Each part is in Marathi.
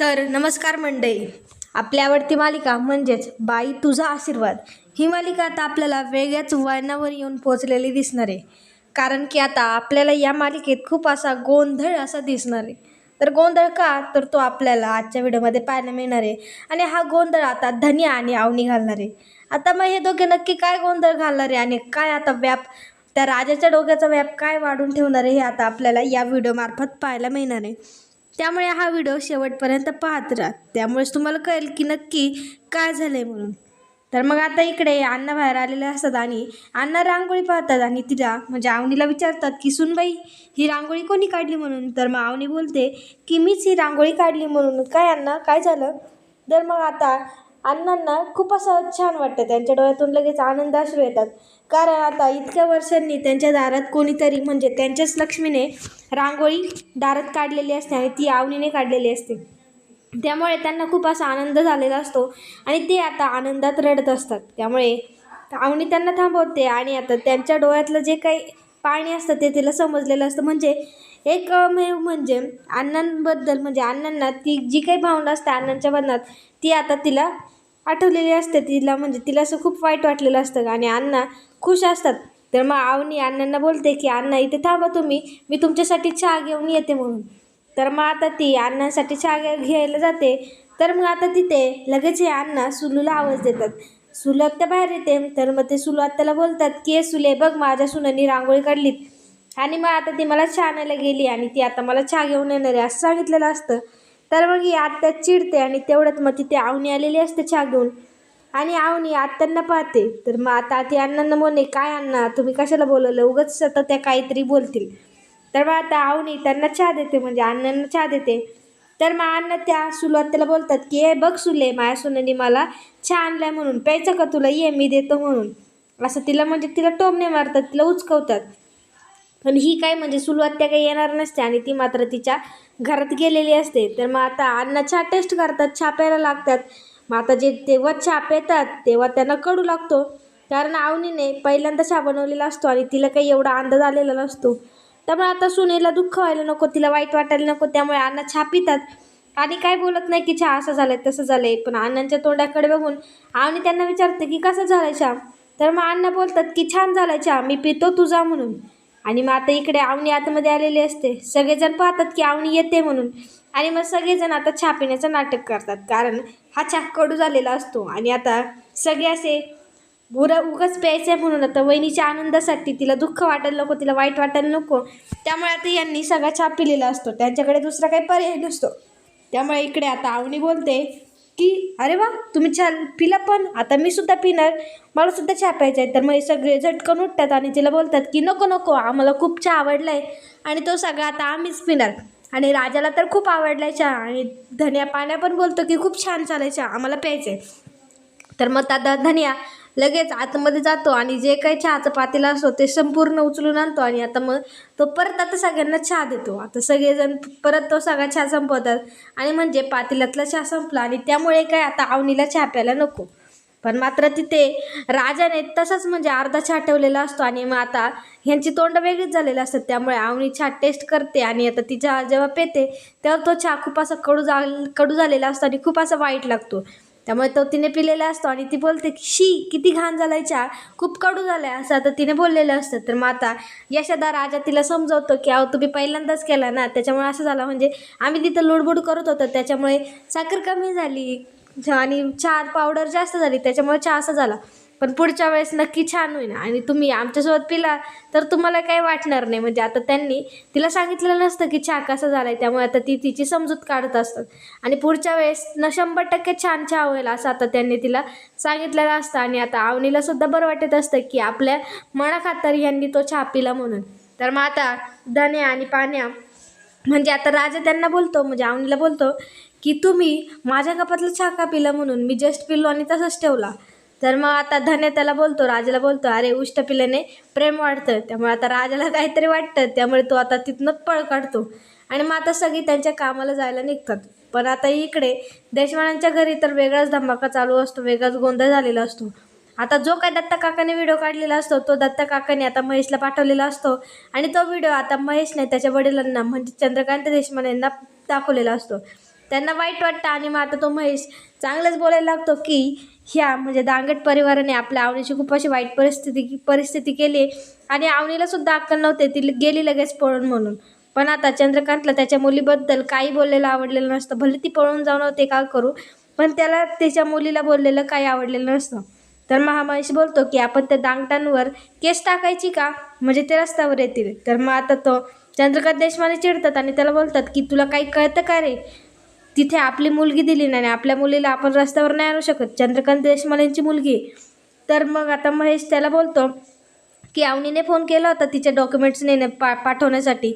तर नमस्कार मंडळी. आपली आवडती मालिका म्हणजेच बाई तुझा आशीर्वाद ही मालिका आता आपल्याला वेगळ्याच वळणावर येऊन पोचलेली दिसणार आहे. कारण की आता आपल्याला या मालिकेत खूप असा गोंधळ असा दिसणार आहे. तर गोंधळ का, तर तो आपल्याला आजच्या व्हिडिओमध्ये पाहायला मिळणार आहे. आणि हा गोंधळ आता धन्या आणि अवनी घालणार आहे. आता मग हे दोघे नक्की काय गोंधळ घालणार आहे आणि काय आता व्याप त्या राजाच्या डोक्याचा व्याप काय वाढून ठेवणार आहे, हे आता आपल्याला या व्हिडिओमार्फत पाहायला मिळणार आहे. त्यामुळे हा व्हिडिओ शेवटपर्यंत पाहत राहा, त्यामुळेच तुम्हाला कळेल की नक्की काय झालं आहे म्हणून. तर मग आता इकडे अण्णा बाहेर आलेले असतात आणि अण्णा रांगोळी पाहतात आणि तिला म्हणजे अवनीला विचारतात की सुनबाई ही रांगोळी कोणी काढली म्हणून. तर मग अवनी बोलते की मीच ही रांगोळी काढली म्हणून. काय अण्णा काय झालं. तर मग आता अण्णांना खूप असं छान वाटतं, त्यांच्या डोळ्यातून लगेच आनंद अश्रू येतात. कारण आता इतक्या वर्षांनी त्यांच्या दारात कोणीतरी म्हणजे त्यांच्याच लक्ष्मीने रांगोळी दारात काढलेली असते आणि ती अवनीने काढलेली असते. त्यामुळे त्यांना खूप असा आनंद झालेला असतो आणि ते आता आनंदात रडत असतात. त्यामुळे अवनी त्यांना थांबवते आणि आता त्यांच्या डोळ्यातलं जे काही पाणी असतं ते तिला समजलेलं असतं. म्हणजे एकमेव म्हणजे अण्णांबद्दल म्हणजे अण्णांना ती जी काही भावना असते अण्णांच्या मनात ती आता तिला आठवलेली असते. तिला म्हणजे तिला असं खूप वाईट वाटलेलं असतं आणि अण्णा खुश असतात. तर मग अवनी अण्णांना बोलते की अण्णा इथे थांबा तुम्ही, मी तुमच्यासाठी चहा घेऊन येते म्हणून. तर मग आता ती अण्णांसाठी चहा घ्यायला जाते. तर मग आता तिथे लगेच हे अण्णा सुलूला आवाज देतात. सुलू आत्या बाहेर येते. तर मग ते सुलू आत्याला बोलतात की ए सुले बघ माझ्या सुनांनी रांगोळी काढलीत आणि मग आता ती मला चहा आणायला गेली आणि ती आता मला चहा घेऊन येणार आहे असं सांगितलेलं असतं. तर मग ही आत्या चिडते आणि तेवढ्यात मग तिथे अवनी आलेली असते चहा घेऊन आणि अवनी आत्यांना पाहते. तर मग आता ती अण्णांना म्हणणे काय अण्णा तुम्ही कशाला बोलवलं, उगाच आता त्या काहीतरी बोलतील. तर मग आता अवनी त्यांना चहा देते म्हणजे अण्णांना चहा देते. तर मग अण्णा त्या सुलू आत्याला बोलतात की ए बघ सुले माझ्या सुनेनी मला चहा आणलाय म्हणून, प्यायचं का तुला, ये मी देतो म्हणून. असं तिला म्हणजे तिला टोमणे मारतात, तिला उचकवतात. पण ही काय म्हणजे सुलू आत्या काही येणार नसते आणि ती मात्र तिच्या घरात गेलेली असते. तर मग आता अण्णा चहा टेस्ट करतात, चहा प्यायला लागतात. मग आता जे तेव्हा चहा पितात तेव्हा त्यांना कडू लागतो. कारण अवनीने पहिल्यांदा चहा बनवलेला असतो आणि तिला काही एवढा अंदाज आलेला नसतो. त्यामुळे आता सुनेला दुःख व्हायला नको, तिला वाईट वाटायला नको, त्यामुळे अण्णा चहा पितात आणि काय बोलत नाही की चहा असं झालंय तसं झालंय. पण अण्णांच्या तोंडाकडे बघून अवनी त्यांना विचारते की कसं झालंय चहा. तर मग अण्णा बोलतात की छान झालाय चहा, मी पितो तुझा म्हणून. आणि मग आता इकडे अवनी आतमध्ये आलेली असते. सगळेजण पाहतात की अवनी येते म्हणून आणि मग सगळेजण आता चहा पिण्याचं नाटक करतात. कारण हा चहा कडू झालेला असतो आणि आता सगळे असे उगाच प्यायचं आहे म्हणून आता वहिनीच्या आनंदासाठी तिला दुःख वाटायला नको, तिला वाईट वाटायला नको, त्यामुळे आता यांनी सगळा चहा पिलेला असतो. त्यांच्याकडे दुसरा काही पर्याय नसतो. त्यामुळे इकडे आता अवनी बोलते की अरे वा तुम्ही चहा पिला, पण आता मी सुद्धा पिणार, मला सुद्धा चहा प्यायचा आहे. तर मग हे सगळे झटकन उठतात आणि तिला बोलतात की नको नको, आम्हाला खूप चहा आवडला आहे आणि तो सगळा आता आम्हीच पिणार. आणि राजाला तर खूप आवडलाय चहा आणि धन्या पाण्या पण बोलतो की खूप छान चालाय चहा, आम्हाला प्यायचं आहे. तर मग आता धन्या लगेच आतमध्ये जातो आणि जे काही चहाचं पातेलं असतो ते संपूर्ण उचलून आणतो आणि आता मग तो परत आता सगळ्यांना चहा देतो. आता सगळेजण परत तो सगळा चहा संपवतात आणि म्हणजे पातेल्यातला चहा संपला आणि त्यामुळे काय आता अवनीला चहा प्यायला नको. पण मात्र तिथे राजाने तसंच म्हणजे अर्धा चहा ठेवलेला असतो आणि मग आता ह्यांची तोंड वेगळीच झालेली असतात. त्यामुळे अवनी चहा टेस्ट करते आणि आता ती चहा जेव्हा पेते तेव्हा तो चहा खूप असा कडू झालेला असतो आणि खूप असा वाईट लागतो. त्यामुळे तो तिने पिलेला असतो आणि ती बोलते की शी किती घाण झालाय चहा, खूप कडू झालाय असं आता तिने बोललेलं असतं. तर मग आता यशोदा राजा तिला समजवतो की अहो तुम्ही पहिल्यांदाच केला ना, त्याच्यामुळे असं झालं, म्हणजे आम्ही तिथं लुडबुड करत होतो त्याच्यामुळे साखर कमी झाली आणि चहा पावडर जास्त झाली त्याच्यामुळे चहा असा झाला. पण पुढच्या वेळेस नक्की छान होईल आणि तुम्ही आमच्यासोबत पिला तर तुम्हाला काही वाटणार नाही. म्हणजे आता त्यांनी तिला सांगितलेलं नसतं की चहा कसा झाला आहे, त्यामुळे आता ती तिची समजूत काढत असतात आणि पुढच्या वेळेस 100% छान चहा होईल असं आता त्यांनी तिला सांगितलेलं असतं. आणि आता अवनीला सुद्धा बरं वाटत असतं की आपल्या मनाखातर यांनी तो चहा पिला म्हणून. तर मग आता धन्या आणि पाण्या म्हणजे आता राजा त्यांना बोलतो म्हणजे अवनीला बोलतो की तुम्ही माझ्या कपातलं चहा का पिला म्हणून, मी जस्ट पिलो आणि तसंच ठेवला. तर मग आता धन्या त्याला बोलतो, राजाला बोलतो अरे उष्ट पिल्याने प्रेम वाढतं. त्यामुळे आता राजाला काहीतरी वाटतं, त्यामुळे तो आता तिथनं पळ काढतो आणि मग आता सगळी त्यांच्या कामाला जायला निघतात. पण आता इकडे देशवाणांच्या घरी तर वेगळाच धमाका चालू असतो, वेगळाच गोंधळ झालेला असतो. आता जो काय दत्ता काकाने व्हिडिओ काढलेला असतो तो दत्ता काकाने आता महेशला पाठवलेला असतो आणि तो व्हिडिओ आता महेशने त्याच्या वडिलांना म्हणजे चंद्रकांत देशमाने यांना दाखवलेला असतो. त्यांना वाईट वाटतं आणि मग आता तो महेश चांगलंच बोलायला लागतो की ह्या म्हणजे दांगट परिवाराने आपल्या अवनीची खूप अशी वाईट परिस्थिती केली आणि अवनीला सुद्धा अक्कल नव्हते, ती गेली लगेच पळून म्हणून. पण आता चंद्रकांतला त्याच्या मुलीबद्दल काही बोललेलं आवडलेलं नसतं, भले ती पळून जाऊ नव्हते का करू, पण त्याला त्याच्या मुलीला बोललेलं काही आवडलेलं नसतं. तर महेश बोलतो की आपण त्या दांगटांवर केस टाकायची का, म्हणजे ते रस्त्यावर येतील. तर मग आता तो चंद्रकांत देशपांडे चिडतात आणि त्याला बोलतात की तुला काही कळतं का रे, तिथे आपली मुलगी दिली नाही, आपल्या मुलीला आपण रस्त्यावर नाही आणू शकत, चंद्रकांत देशपांडेंची मुलगी. तर मग आता महेश त्याला बोलतो की अवनीने फोन केला होता तिच्या डॉक्युमेंट्स पाठवण्यासाठी.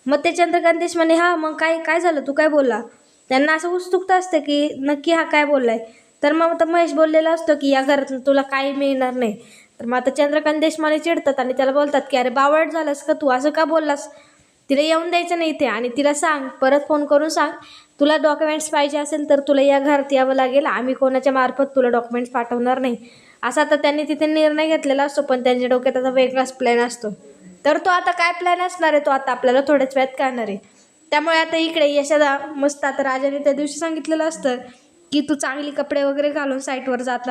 मग ते चंद्रकांत देशपांडे हां मग काय काय झालं, तू काय बोलला. त्यांना असं उत्सुकता असते की नक्की हा काय बोललाय. तर मग आता महेश बोललेला असतो की या घरातून तुला काही मिळणार नाही. तर मग आता चंद्रकांत देशपांडे चिडतात आणि त्याला बोलतात की अरे बावळट झालास का तू, असं का बोललास, तिला येऊन द्यायचं नाही इथे आणि तिला सांग, परत फोन करून सांग तुला डॉक्युमेंट्स पाहिजे असेल तर तुला या घरात यावं लागेल, आम्ही कोणाच्या मार्फत तुला डॉक्युमेंट्स पाठवणार नाही. असा आता त्यांनी तिथे निर्णय घेतलेला असतो, पण त्यांच्या डोक्यात आता वेगळाच प्लॅन असतो. तर तो आता काय प्लॅन असणार आहे तो आता आपल्याला थोड्याच वेळात कळणार आहे. त्यामुळे आता इकडे यशोदा मस्त, आता राजाने त्या दिवशी सांगितलेलं असतं की तू चांगली कपडे वगैरे घालून साईटवर जात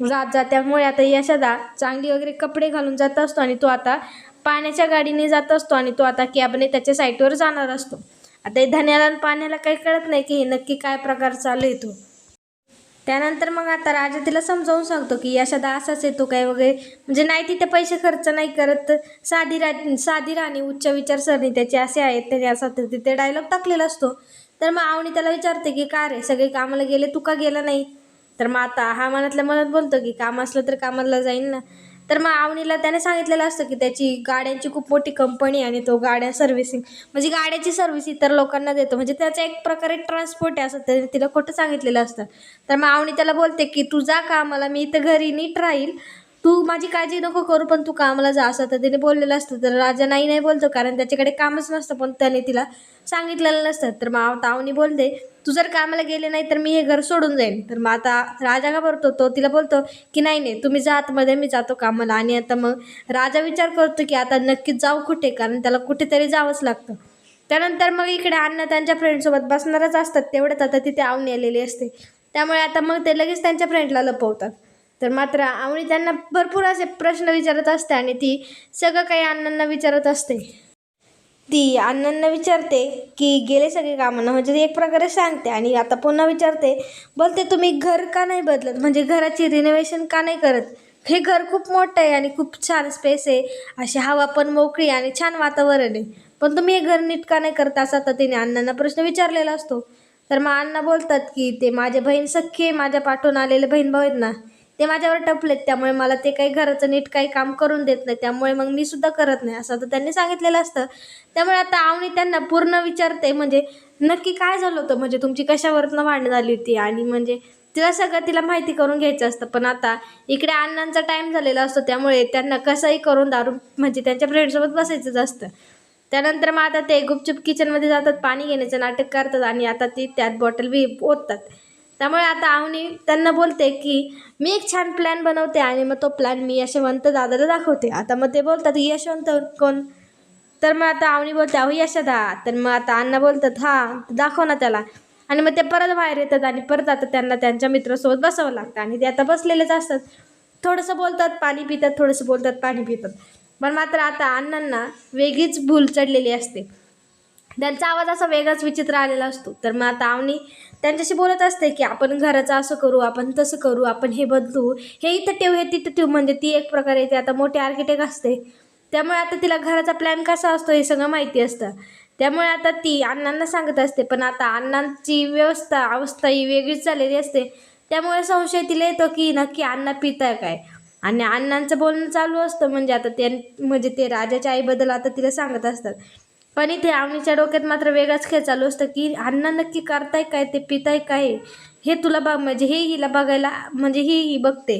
जा. त्यामुळे आता यशोदा चांगली वगैरे कपडे घालून जात असतो आणि तो आता पाण्याच्या गाडीने जात असतो आणि तो आता कॅबने त्याच्या साईटवर जाणार असतो. आता हे धन्याला आणि पाण्याला काही कळत नाही की हे नक्की काय प्रकार चालू आहे तो. त्यानंतर मग आता राजा तिला समजावून सांगतो की यशोदा असाच येतो काय वगैरे, म्हणजे नाही तिथे पैसे खर्च नाही करत, साधी राणी, उच्च विचारसरणी त्याची असे आहेत, त्याने असा तिथे डायलॉग टाकलेला असतो. तर मग अवनी त्याला विचारते की का रे सगळे कामाला गेले, तू का गेला नाही. तर मग आता हा मनातल्या मनात बोलतो की काम असलं तर कामाला जाईन ना. तर मग अवनीला त्याने सांगितलेलं असतं की त्याची गाड्यांची खूप मोठी कंपनी आणि तो गाड्या सर्व्हिसिंग म्हणजे गाड्याची सर्व्हिस इतर लोकांना देतो, म्हणजे त्याचा एक प्रकारे ट्रान्सपोर्ट आहे असं त्याने तिला खोटं सांगितलेलं असतं. तर मग अवनी त्याला बोलते की तू जा कामाला, मी इथं घरी नीट राहील, तू माझी काळजी नको करू, पण तू कामाला जा, असं तर तिने बोललेलं असतं. तर राजा नाही बोलतो कारण त्याच्याकडे कामच नसतं, पण त्याने तिला सांगितलेलं नसतं. तर मग आता अवनी बोलते तू जर कामाला गेले नाही तर मी हे घर सोडून जाईन. तर मग आता राजा घाबरतो, तो तिला बोलतो की नाही नाही तुम्ही जा आतमध्ये, मी जातो कामाला. आणि आता मग राजा विचार करतो की आता नक्कीच जाऊ कुठे, कारण त्याला कुठेतरी जावंच लागतं. त्यानंतर मग इकडे अण्णा त्यांच्या फ्रेंडसोबत बसणारच असतात, तेवढ्यात आता तिथे अवनी आलेली असते. त्यामुळे आता मग ते लगेच त्यांच्या फ्रेंडला लपवतात. तर मात्र अवनी त्यांना भरपूर असे प्रश्न विचारत असते आणि ती सगळं काही अण्णांना विचारत असते. ती अण्णांना विचारते की गेले सगळे कामांना, म्हणजे ती एक प्रकारे सांगते आणि आता पुन्हा विचारते, बोलते तुम्ही घर का नाही बदलत, म्हणजे घराची रिनोव्हेशन का नाही करत. हे घर खूप मोठं आहे आणि खूप छान स्पेस आहे, अशी हवा पण मोकळी आणि छान वातावरण आहे, पण तुम्ही हे घर नीट का नाही करत, असा तर तिने अण्णांना प्रश्न विचारलेला असतो. तर मग अण्णा बोलतात की ते माझे बहीण सख्खे, माझ्या पाठवून आलेले बहीण भाऊ आहेत ना, ते माझ्यावर टपलेत, त्यामुळे मला ते काही घराचं नीट काही काम करून देत नाही, त्यामुळे मग मी सुद्धा करत नाही, असं तर त्यांनी सांगितलेलं असतं. त्यामुळे आता अवनी त्यांना पूर्ण विचारते म्हणजे नक्की काय झालं होतं, म्हणजे तुमची कशावरनं भांडण झाली होती, आणि म्हणजे तिला सगळं तिला माहिती करून घ्यायचं असतं. पण आता इकडे अण्णांचा टाईम झालेला असतो, त्यामुळे त्यांना कसंही करून दारू म्हणजे त्यांच्या फ्रेंडसोबत बसायचंच असतं. त्यानंतर मग आता ते गुपचूप किचनमध्ये जातात, पाणी घेण्याचं नाटक करतात आणि आता ती त्यात बॉटल बी ओततात. त्यामुळे आता अवनी त्यांना बोलते की मी एक छान प्लॅन बनवते आणि मग तो प्लॅन मी यशवंत दादाला दाखवते. आता मग ते बोलतात यशवंत कोण. तर मग आता अवनी बोलते अहो यशोदा. तर मग आता अण्णा बोलतात हां दाखव ना त्याला. आणि मग ते परत बाहेर येतात आणि परत आता त्यांना त्यांच्या मित्रासोबत बसावं लागतं आणि ते आता बसलेलेच असतात. थोडंसं बोलतात, पाणी पितात, थोडंसं बोलतात, पाणी पितात. पण मात्र आता अण्णांना वेगळीच भूल चढलेली असते. त्यांचा आवाज असा वेगळाच विचित्र आलेला असतो. तर मग आता अवनी त्यांच्याशी बोलत असते की आपण घराचं असं करू, आपण तसं करू, आपण हे बदलू, हे इथं ठेवू, हे तिथं ठेवू, म्हणजे ती एक प्रकारे ती आता मोठी आर्किटेक्ट असते. त्यामुळे आता तिला घराचा प्लॅन कसा असतो हे सगळं माहिती असतं. त्यामुळे आता ती अण्णांना सांगत असते, पण आता अण्णांची अवस्था ही वेगळीच झालेली असते. त्यामुळे संशय तिला येतो की नक्की अण्णा पिताय काय. आणि अण्णांचं बोलणं चालू असतं, म्हणजे आता म्हणजे ते राजाच्या आईबद्दल आता तिला सांगत असतात. पण इथे अवनीच्या डोक्यात मात्र वेगळाच खेळ चालू असतं की अण्णा नक्की करताय काय, ते पिताय काय, हे तुला म्हणजे हे हिला बघायला, म्हणजे ही बघते.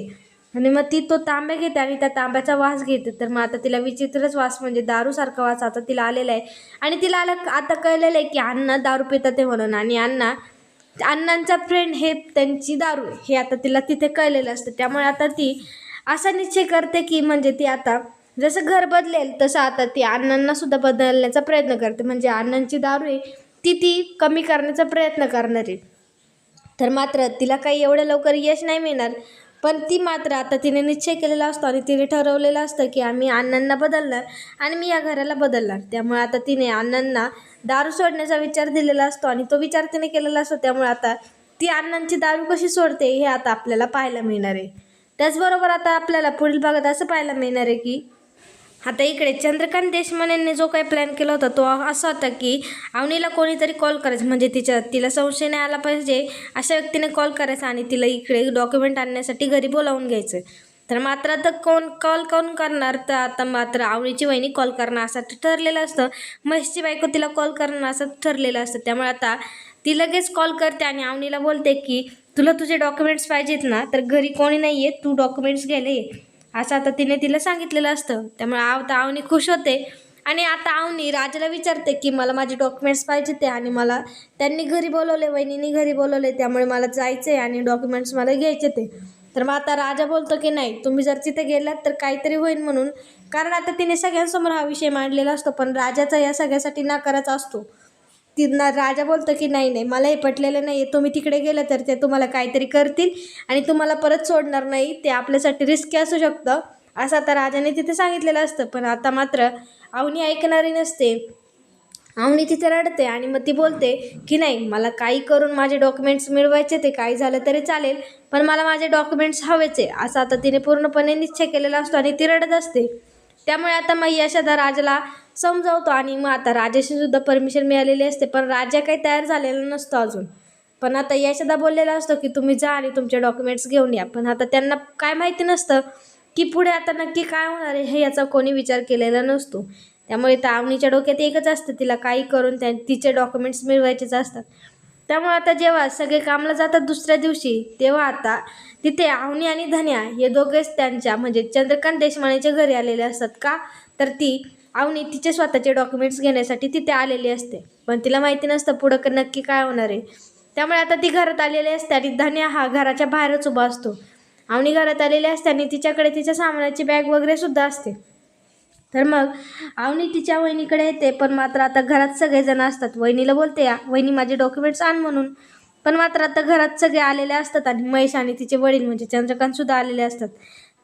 आणि मग ती तो तांब्या घेते आणि त्या तांब्याचा वास घेते. तर मग आता तिला विचित्रच वास, म्हणजे दारूसारखा वास आता तिला आलेला आहे. आणि तिला आता कळलेलं आहे की अण्णा दारू पितात ते म्हणून, आणि अण्णांचा फ्रेंड हे त्यांची दारू हे आता तिला तिथे कळलेलं असतं. त्यामुळे आता ती असा निश्चय करते की म्हणजे ती आता जसं घर बदलेल तसं आता ती अण्णांना सुद्धा बदलण्याचा प्रयत्न करते. म्हणजे अण्णांची दारू आहे ती कमी करण्याचा प्रयत्न करणार आहे. तर मात्र तिला काही एवढं लवकर यश नाही मिळणार, पण ती मात्र आता तिने निश्चय केलेला असतो आणि तिने ठरवलेलं असतं की आम्ही अण्णांना बदलणार आणि मी या घराला बदलणार. त्यामुळे आता तिने अण्णांना दारू सोडण्याचा विचार दिलेला असतो आणि तो विचार तिने केलेला असतो. त्यामुळे आता ती अण्णांची दारू कशी सोडते हे आता आपल्याला पाहायला मिळणार आहे. त्याचबरोबर आता आपल्याला पुढील भागात असं पाहायला मिळणार आहे की आता इकडे चंद्रकांत देशपांडेंनी जो काही प्लॅन केला होता तो असा होता की अवनीला कोणीतरी कॉल करायचं, म्हणजे तिला संशय नाही आला पाहिजे अशा व्यक्तीने कॉल करायचा आणि तिला इकडे डॉक्युमेंट आणण्यासाठी घरी बोलावून घ्यायचं. तर मात्र आता कोण करणार, तर आता मात्र अवनीची वहिनी कॉल करणार असं ठरलेलं असतं. महेशची बायको तिला कॉल करणार असं ठरलेलं असतं. त्यामुळे आता ती लगेच कॉल करते आणि अवनीला बोलते की तुला तुझे डॉक्युमेंट्स पाहिजेत ना, तर घरी कोणी नाही आहे, तू डॉक्युमेंट्स घ्यायला ये असं आता तिला सांगितलेलं असतं. त्यामुळे आता अवनी खुश होते आणि आता अवनी राजाला विचारते की मला माझे डॉक्युमेंट्स पाहिजे ते आणि मला त्यांनी घरी बोलवले, वहिनीने घरी बोलवले, त्यामुळे मला जायचं आहे आणि डॉक्युमेंट्स मला घ्यायचे ते. तर मग आता राजा बोलतो की नाही, तुम्ही जर तिथे गेलात तर काहीतरी होईल म्हणून, कारण आता तिने सगळ्यांसमोर हा विषय मांडलेला असतो, पण राजाचा या सगळ्यासाठी नकाराचा असतो. राजा बोलतो की नाही मला हे पटलेलं नाही आहे, तुम्ही तिकडे गेलं तर ते तुम्हाला काहीतरी करतील आणि तुम्हाला परत सोडणार नाही, ते आपल्यासाठी रिस्की असू शकतं असं आता राजाने तिथे सांगितलेलं असतं. पण आता मात्र अवनी ऐकणारी नसते. अवनी तिथे रडते आणि मग ती बोलते की नाही, मला काही करून माझे डॉक्युमेंट्स मिळवायचे, ते काही झालं तरी चालेल, पण मला माझे डॉक्युमेंट्स हवेच आहे असं आता तिने पूर्णपणे निश्चय केलेला असतो आणि ती रडत असते. त्यामुळे आता मग यशोदा राजाला समजावतो आणि मग आता राजाशी सुद्धा परमिशन मिळालेली असते, पण राजा काही तयार झालेला नसतो अजून. पण आता यशोदा बोललेला असतो की तुम्ही जा आणि तुमचे डॉक्युमेंट्स घेऊन या. पण आता त्यांना काय माहिती नसतं की पुढे आता नक्की काय होणार आहे हे याचा कोणी विचार केलेला नसतो. त्यामुळे त्या अवनीच्या डोक्यात एकच असतं, तिला काही करून तिचे डॉक्युमेंट्स मिळवायचेच असतात. त्यामुळे आता जेव्हा सगळे कामाला जातात दुसऱ्या दिवशी, तेव्हा आता तिथे अवनी आणि धन्या हे दोघेच त्यांच्या म्हणजे चंद्रकांत देशपांडेच्या घरी आलेले असतात. का तर ती अवनी तिचे स्वतःचे डॉक्युमेंट्स घेण्यासाठी तिथे आलेली असते, पण तिला माहिती नसतं पुढं नक्की काय होणार आहे. त्यामुळे आता ती घरात आलेली असते आणि धन्या हा घराच्या बाहेरच उभा असतो. अवनी घरात आलेली असते आणि तिच्याकडे तिच्या सामानाची बॅग वगैरे सुद्धा असते. तर मग अवनी तिच्या वहिनीकडे येते, पण मात्र आता घरात सगळेजण असतात. वहिनीला बोलते वहिनी माझे डॉक्युमेंट्स आण म्हणून, पण मात्र आता घरात सगळे आलेले असतात आणि महेश आणि तिचे वडील म्हणजे चंद्रकांत सुद्धा आलेले असतात.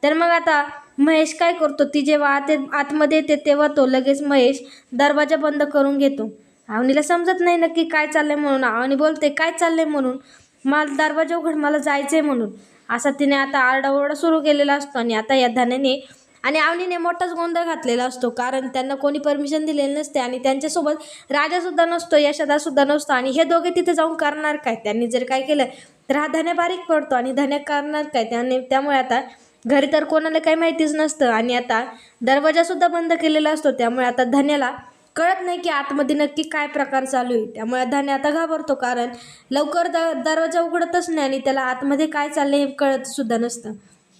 तर मग आता महेश काय करतो, ती जेव्हा आतमध्ये येते तेव्हा तो लगेच महेश दरवाजा बंद करून घेतो. अवनीला समजत नाही नक्की काय चाललंय म्हणून. अवनी बोलते काय चाललंय म्हणून, मला दरवाजा उघड, मला जायचंय म्हणून. असा तिने आता आरडाओरडा सुरू केलेला असतो आणि आता या धन्याने आणि अवनीने मोठाच गोंधळ घातलेला असतो, कारण त्यांना कोणी परमिशन दिलेली नसते आणि त्यांच्यासोबत राजासुद्धा नसतो, यशोदासुद्धा नसतो आणि हे दोघे तिथे जाऊन करणार काय. त्यांनी जर काय केलं तर हा धन्या बारीक पडतो आणि धन्या करणार काय. त्यामुळे आता घरी तर कोणाला काही माहितीच नसतं आणि आता दरवाजासुद्धा बंद केलेला असतो. त्यामुळे आता धन्याला कळत नाही की आतमध्ये नक्की काय प्रकार चालू आहे. त्यामुळे धन्या आता घाबरतो, कारण लवकर दरवाजा उघडतच नाही आणि त्याला आतमध्ये काय चाललंय हे कळत सुद्धा नसतं.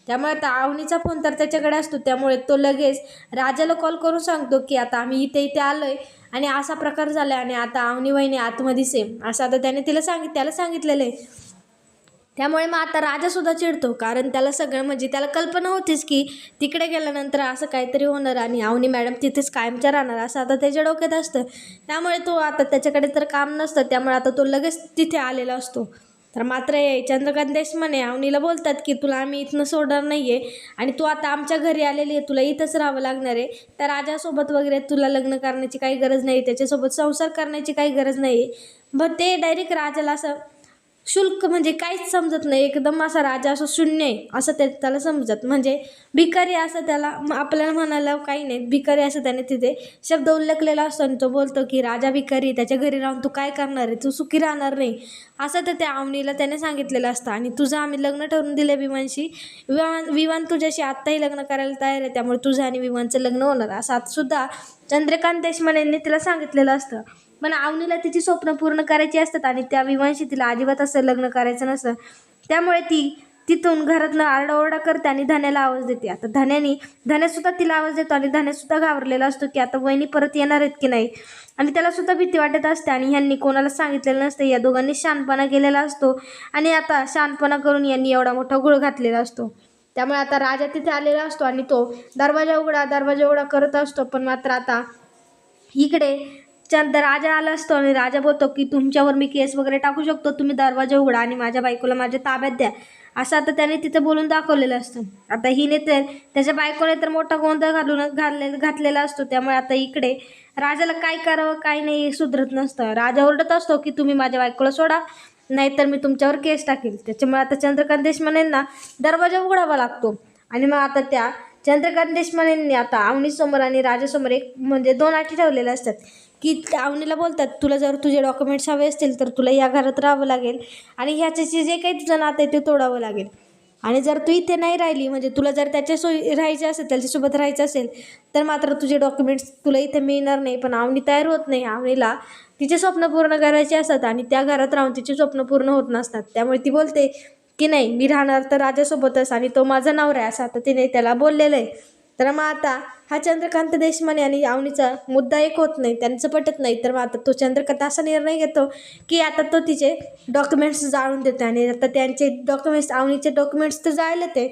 त्यामुळे आता अवनीचा फोन तर त्याच्याकडे असतो, त्यामुळे तो लगेच राजाला कॉल करून सांगतो की आता आम्ही इथे आलोय आणि असा प्रकार झाला आणि आता अवनी वहिनी आतमध्ये सेम असं आता त्याने त्याला सांगितलेलं आहे. त्यामुळे मग आता राजासुद्धा चिडतो, कारण त्याला सगळं म्हणजे त्याला कल्पना होतीच की तिकडे गेल्यानंतर असं काहीतरी होणार आणि अवनी मॅडम तिथेच कायमच्या राहणार असं आता त्याच्या डोक्यात असतं. त्यामुळे तो आता त्याच्याकडे तर काम नसतं, त्यामुळे आता तो लगेच तिथे आलेला असतो. तर मात्र हे चंद्रकांत देशपांडे अवनीला बोलतात की तुला आम्ही इथनं सोडणार नाही आहे आणि तू आता आमच्या घरी आलेली आहे, तुला इथंच राहावं लागणार आहे. त्या राजासोबत वगैरे तुला लग्न करण्याची काही गरज नाही, त्याच्यासोबत संसार करण्याची काही गरज नाही आहे. मग ते डायरेक्ट राजाला असं शुल्क म्हणजे काहीच समजत नाही, एकदम असा राजा असं शून्य आहे असं त्याला समजत, म्हणजे भिकारी असं त्याला आपल्याला म्हणायला काही नाही, भिकारी असं त्याने तिथे शब्द उल्लेखलेला असतो आणि तो बोलतो की राजा भिकारी, त्याच्या घरी राहून तू काय करणार आहे, तू सुखी राहणार नाही असं तर त्या अवनीला त्याने सांगितलेलं असतं. आणि तुझं आम्ही लग्न ठरवून दिले विवानशी, विवान तुझ्याशी आत्ताही लग्न करायला तयार आहे, त्यामुळे तुझं आणि विवानचं लग्न होणार असं आता सुद्धा चंद्रकांत देशपांडेंनी तिला सांगितलेलं असतं. पण अवनीला तिची स्वप्न पूर्ण करायची असतात आणि त्या विवानशी तिला अजिबात असं लग्न करायचं नसतं. त्यामुळे ती तिथून घरातनं आरडाओरडा करते आणि धन्याला आवाज देते. आता धन्यासुद्धा तिला आवाज देतो आणि धन्यासुद्धा घाबरलेला असतो की आता वहिनी परत येणार आहेत की नाही आणि त्यालासुद्धा भीती वाटत असते आणि ह्यांनी कोणाला सांगितलेलं नसतं. या दोघांनी शहाणपणा केलेला असतो आणि आता शहाणपणा करून यांनी एवढा मोठा घोळ घातलेला असतो. त्यामुळे आता राजा तिथे आलेला असतो आणि तो दरवाजा उघडा करत असतो. पण मात्र आता इकडे राजा आला असतो आणि राजा बोलतो की तुमच्यावर मी केस वगैरे टाकू शकतो, तुम्ही दरवाजा उघडा आणि माझ्या बायकोला माझ्या ताब्यात द्या, असं आता त्याने तिथं बोलून दाखवलेलं असतं. आता हिने तर त्याच्या बायकोने तर मोठा गोंधळ घातलेला असतो. त्यामुळे आता इकडे राजाला काय करावं काय नाही हे सुधरत नसतं. राजा ओरडत असतो की तुम्ही माझ्या बायकोला सोडा, नाहीतर मी तुमच्यावर केस टाकेल. त्याच्यामुळे आता चंद्रकांत देशपांडेंना दरवाजा उघडावा लागतो. आणि मग आता त्या चंद्रकांत देशपांडेंनी आता अवनीसमोर आणि राजासमोर एक म्हणजे 2 अटी ठेवलेल्या असतात की अवनीला बोलतात तुला जर तुझे डॉक्युमेंट्स हवे असतील तर तुला या घरात राहावं लागेल आणि ह्याच्याशी जे काही तुझं नातं आहे ते तोडावं लागेल. आणि जर तू इथे नाही राहिली म्हणजे तुला जर राहायचे असेल, त्याच्यासोबत राहायचं असेल तर मात्र तुझे डॉक्युमेंट्स तुला इथे मिळणार नाही. पण अवनी तयार होत नाही. अवनीला तिचे स्वप्न पूर्ण करायचे असतात आणि त्या घरात राहून तिचे स्वप्न पूर्ण होत नसतात. त्यामुळे ती बोलते की नाही, मी राहणार तर राजासोबतच आणि तो माझा नवरा आहे, असं आता तिने त्याला बोललेलं आहे. तर मग आता हा चंद्रकांत देशपांडे आणि अवनीचा मुद्दा एक होत नाही, त्यांचं पटत नाही. तर मग आता तो चंद्रकांत असा निर्णय घेतो की आता तो तिचे डॉक्युमेंट्स जाळून देतो आणि आता त्यांचे डॉक्युमेंट्स, अवनीचे डॉक्युमेंट्स तर जाळले ते.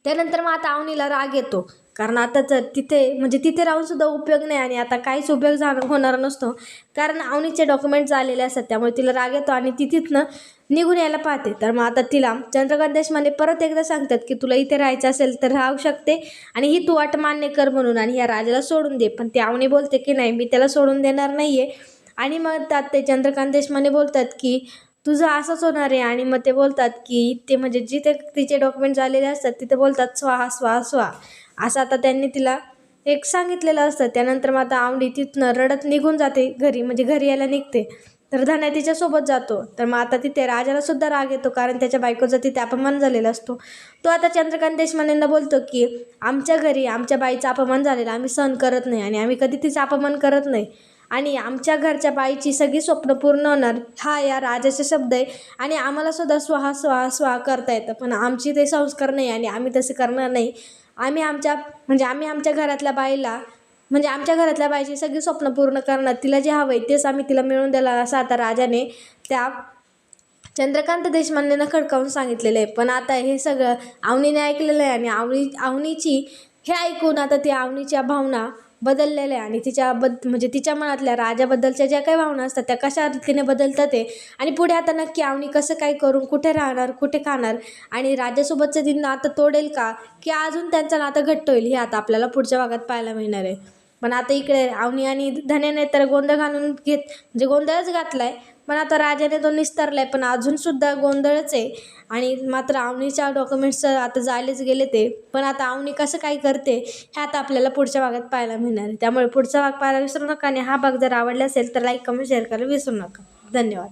त्यानंतर मग आता अवनीला राग येतो, कारण आता जर तिथे राहून सुद्धा उपयोग नाही आणि आता काहीच उपयोग होणार नसतो, कारण अवनीचे डॉक्युमेंट्स झालेले असतात. त्यामुळे तिला राग येतो आणि ती तिथनं निघून यायला पाहते. तर मग आता तिला चंद्रकांत देशपांडे परत एकदा सांगतात की तुला इथे राहायचं असेल तर राहू शकते आणि ही तू अट मान्य कर म्हणून आणि ह्या राजाला सोडून दे. पण ती अवनी बोलते की नाही, मी त्याला सोडून देणार नाही आहे. आणि मग त्यात ते चंद्रकांत देशपांडे बोलतात की तुझं असंच होणार आहे. आणि मग ते बोलतात की ते म्हणजे जिथे तिचे डॉक्युमेंट झालेले असतात तिथे बोलतात स्वाहा स्वाहा स्वाहा, असं आता त्यांनी तिला एक सांगितलेलं असतं. त्यानंतर मग आता अवनी तिथनं रडत निघून जाते घरी, म्हणजे घरी यायला निघते. तर धन्या तिच्यासोबत जातो. तर मग आता तिथे राजाला सुद्धा राग येतो, कारण त्याच्या बायकोचा तिथे अपमान झालेला असतो. तो आता चंद्रकांत देशपांडेंना बोलतो की आमच्या घरी आमच्या बाईचा अपमान झालेला आम्ही सहन करत नाही आणि आम्ही कधी तिचा अपमान करत नाही आणि आमच्या घरच्या बाईची सगळी स्वप्न पूर्ण होणार, हा या राजाचा शब्द आहे. आणि आम्हाला सुद्धा स्वाहा स्वाहा स्वाहा करता येतं, पण आमची ते संस्कार नाही आणि आम्ही तसे करणार नाही. आम्ही आमच्या घरातल्या बाईला आमच्या घरातल्या बाईची सगळी स्वप्न पूर्ण करणार, तिला जे हवं आहे तेच आम्ही तिला मिळवून देणार, असं आता राजाने त्या चंद्रकांत देशपांडेंना खडकावून सांगितलेलं आहे. पण आता हे सगळं अवनीने ऐकलेलं आहे आणि अवनीची हे ऐकून आता ती अवनीच्या भावना बदललेल्या आहे आणि तिच्या मनातल्या राजाबद्दलच्या ज्या काही भावना असतात त्या कशा रीतीने बदलतात ते. आणि पुढे आता नक्की अवनी कसं काय करून कुठे राहणार, कुठे खाणार आणि राजासोबतचं ती नातं तोडेल का, की अजून त्यांचं नातं घट्ट होईल, हे आता आपल्याला पुढच्या भागात पाहायला मिळणार आहे. पण आता इकडे अवनी आणि धन्याने तर गोंधळ गोंधळच घातलाय. पण आता राजाने तो निस्तरलाय, पण अजूनसुद्धा गोंधळच आहे. आणि मात्र अवनीच्या डॉक्युमेंट्स आता जायलेच गेले ते. पण आता अवनी कसं काय करते हे आता आपल्याला पुढच्या भागात पाहायला मिळणार आहे. त्यामुळे पुढचा भाग पाहायला विसरू नका आणि हा भाग जर आवडला असेल तर लाईक, कमेंट, शेअर करायला विसरू नका. धन्यवाद.